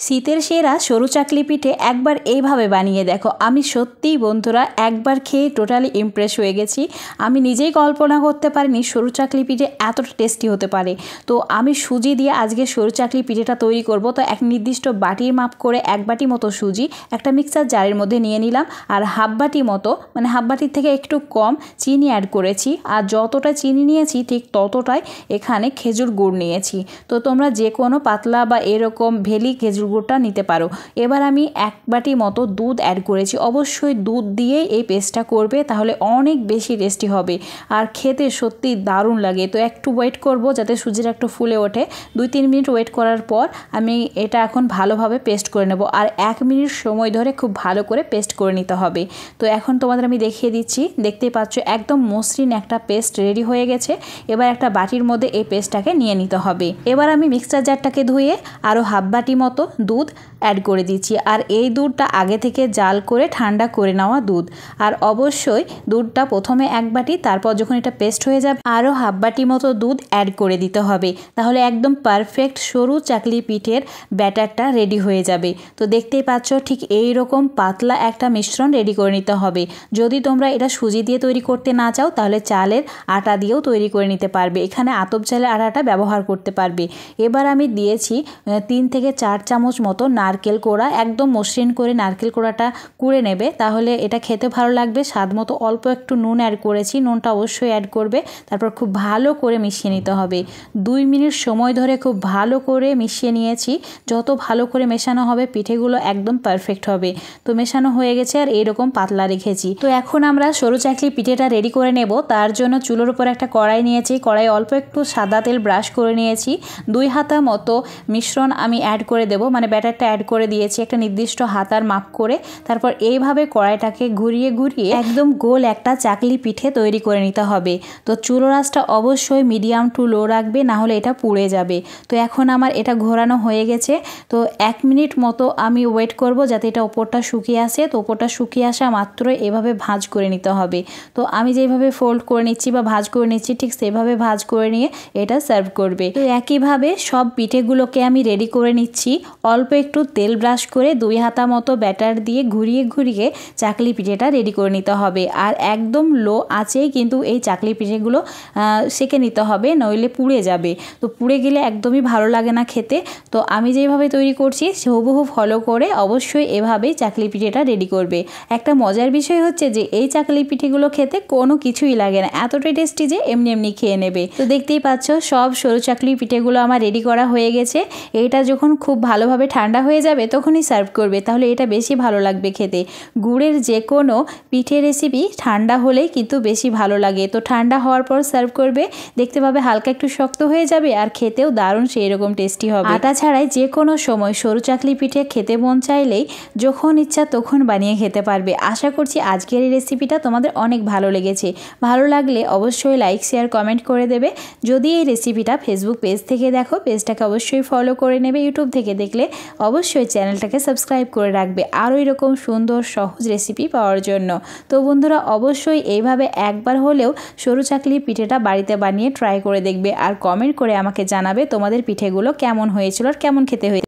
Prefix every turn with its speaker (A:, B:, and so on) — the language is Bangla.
A: শীতের সেরা সরু চাকলি পিঠে একবার এইভাবে বানিয়ে দেখো। আমি সত্যিই বন্ধুরা একবার খেয়ে টোটালি ইমপ্রেস হয়ে গেছি। আমি নিজেই কল্পনা করতে পারিনি সরু চাকলি পিঠে এতটা টেস্টি হতে পারে। তো আমি সুজি দিয়ে আজকে সরু চাকলি পিঠেটা তৈরি করব। তো এক নির্দিষ্ট বাটির মাপ করে 1 বাটি মতো সুজি একটা মিক্সার জারের মধ্যে নিয়ে নিলাম, আর হাফ বাটি মতো মানে হাফ বাটির থেকে একটু কম চিনি অ্যাড করেছি। আর যতটা চিনি নিয়েছি ঠিক ততটাই এখানে খেজুর গুড় নিয়েছি। তো তোমরা যে কোনো পাতলা বা এরকম ভেলি খেজুর গুড়টা নিতে পারো। এবার আমি 1 বাটি মতো দুধ অ্যাড করেছি। অবশ্যই দুধ দিয়েই এই পেস্টটা করবে, তাহলে অনেক বেশি টেস্টি হবে আর খেতে সত্যি দারুণ লাগে। তো একটু ওয়েট করব যাতে সুজিটা একটু ফুলে ওঠে। 2-3 মিনিট ওয়েট করার পর আমি এটা এখন ভালোভাবে পেস্ট করে নেব, আর 1 মিনিট সময় ধরে খুব ভালো করে পেস্ট করে নিতে হবে। তো এখন তোমাদের আমি দেখিয়ে দিচ্ছি, দেখতেই পাচ্ছ একদম মসৃণ একটা পেস্ট রেডি হয়ে গেছে। এবার একটা বাটির মধ্যে এই পেস্টটাকে নিয়ে নিতে হবে। এবার আমি মিক্সার জারটাকে ধুয়ে আরও হাফ বাটি মতো দুধ অ্যাড করে দিচ্ছি। আর এই দুধটা আগে থেকে জাল করে ঠান্ডা করে নেওয়া দুধ। আর অবশ্যই দুধটা প্রথমে 1 বাটি, তারপর যখন এটা পেস্ট হয়ে যাবে আরও হাফ বাটি মতো দুধ অ্যাড করে দিতে হবে। তাহলে একদম পারফেক্ট সরু চাকলি পিঠের ব্যাটারটা রেডি হয়ে যাবে। তো দেখতেই পাচ্ছ ঠিক এই রকম পাতলা একটা মিশ্রণ রেডি করে নিতে হবে। যদি তোমরা এটা সুজি দিয়ে তৈরি করতে না চাও তাহলে চালের আটা দিয়েও তৈরি করে নিতে পারবে। এখানে আতপ চালের আটাটা ব্যবহার করতে পারবে। এবার আমি দিয়েছি 3 থেকে 4 চামচ মতো নারকেল কোড়া। একদম মসৃণ করে নারকেল কোড়াটা কুড়ে নেবে, তাহলে এটা খেতে ভালো লাগবে। স্বাদ মতো অল্প একটু নুন অ্যাড করেছি, নুনটা অবশ্যই অ্যাড করবে। তারপর খুব ভালো করে মিশিয়ে নিতে হবে। 2 মিনিট সময় ধরে খুব ভালো করে মিশিয়ে নিয়েছি। যত ভালো করে মেশানো হবে পিঠেগুলো একদম পারফেক্ট হবে। তো মেশানো হয়ে গেছে আর এইরকম পাতলা রেখেছি। তো এখন আমরা সরু চাকলি পিঠেটা রেডি করে নেব। তার জন্য চুলোর উপর একটা কড়াই নিয়েছি, কড়াই অল্প একটু সাদা তেল ব্রাশ করে নিয়েছি। 2 হাতা মতো মিশ্রণ আমি অ্যাড করে দেব, মানে ব্যাটারটা অ্যাড করে দিয়েছি একটা নির্দিষ্ট হাতার মাপ করে। তারপর এইভাবে কড়াইটাকে ঘুরিয়ে ঘুরিয়ে একদম গোল একটা চাকলি পিঠে তৈরি করে নিতে হবে। তো চুলোর আঁচটা অবশ্যই মিডিয়াম টু লো রাখবে, না হলে এটা পুড়ে যাবে। তো এখন আমার এটা ঘোরানো হয়ে গেছে। তো 1 মিনিট মতো আমি ওয়েট করব যাতে এটা ওপরটা শুকিয়ে আসে। তো ওপরটা শুকিয়ে আসা মাত্র এভাবে ভাঁজ করে নিতে হবে। তো আমি যেভাবে ফোল্ড করে নিচ্ছি বা ভাঁজ করে নিচ্ছি ঠিক সেভাবে ভাঁজ করে নিয়ে এটা সার্ভ করবে। তো একইভাবে সব পিঠেগুলোকে আমি রেডি করে নিচ্ছি। অল্প একটু তেল ব্রাশ করে 2 হাতা মতো ব্যাটার দিয়ে ঘুরিয়ে ঘুরিয়ে চাকলি পিঠেটা রেডি করে নিতে হবে। আর একদম লো আঁচেই কিন্তু এই চাকলি পিঠেগুলো সেঁকে নিতে হবে, নইলে পুড়ে যাবে। তো পুড়ে গেলে একদমই ভালো লাগে না খেতে। তো আমি যেভাবে তৈরি করছি হুবহু ফলো করে অবশ্যই এভাবেই চাকলি পিঠেটা রেডি করবে। একটা মজার বিষয় হচ্ছে যে এই চাকলি পিঠেগুলো খেতে কোনো কিছুই লাগে না, এতটাই টেস্টি যে এমনি এমনি খেয়ে নেবে। তো দেখতেই পাচ্ছ সব সরু চাকলি পিঠেগুলো আমার রেডি করা হয়ে গেছে। এটা যখন খুব ভালোভাবে ঠান্ডা হয়ে যাবে তখনই সার্ভ করবে, তাহলে এটা বেশি ভালো লাগবে খেতে। গুড়ের যে কোনো পিঠে রেসিপি ঠান্ডা হলেই কিন্তু বেশি ভালো লাগে। তো ঠান্ডা হওয়ার পর সার্ভ করবে, দেখতে পাবে হালকা একটু শক্ত হয়ে যাবে আর খেতেও দারুণ সেই রকম টেস্টি হবে। আটা ছাড়াই যে কোনো সময় সরু চাকলি পিঠে খেতে মন চাইলেই যখন ইচ্ছা তখন বানিয়ে খেতে পারবে। আশা করছি আজকের এই রেসিপিটা তোমাদের অনেক ভালো লেগেছে। ভালো লাগলে অবশ্যই লাইক শেয়ার কমেন্ট করে দেবে। যদি এই রেসিপিটা ফেসবুক পেজ থেকে দেখো পেজটাকে অবশ্যই ফলো করে নেবে। ইউটিউব থেকে দেখলে অবশ্যই চ্যানেলটাকে সাবস্ক্রাইব করে রাখবে আরও এরকম সুন্দর সহজ রেসিপি পাওয়ার জন্য। তো বন্ধুরা অবশ্যই এইভাবে একবার হলেও সরু চাকলি পিঠেটা বাড়িতে বানিয়ে ট্রাই করে দেখবে আর কমেন্ট করে আমাকে জানাবে তোমাদের পিঠেগুলো কেমন হয়েছিল আর কেমন খেতে হয়েছে।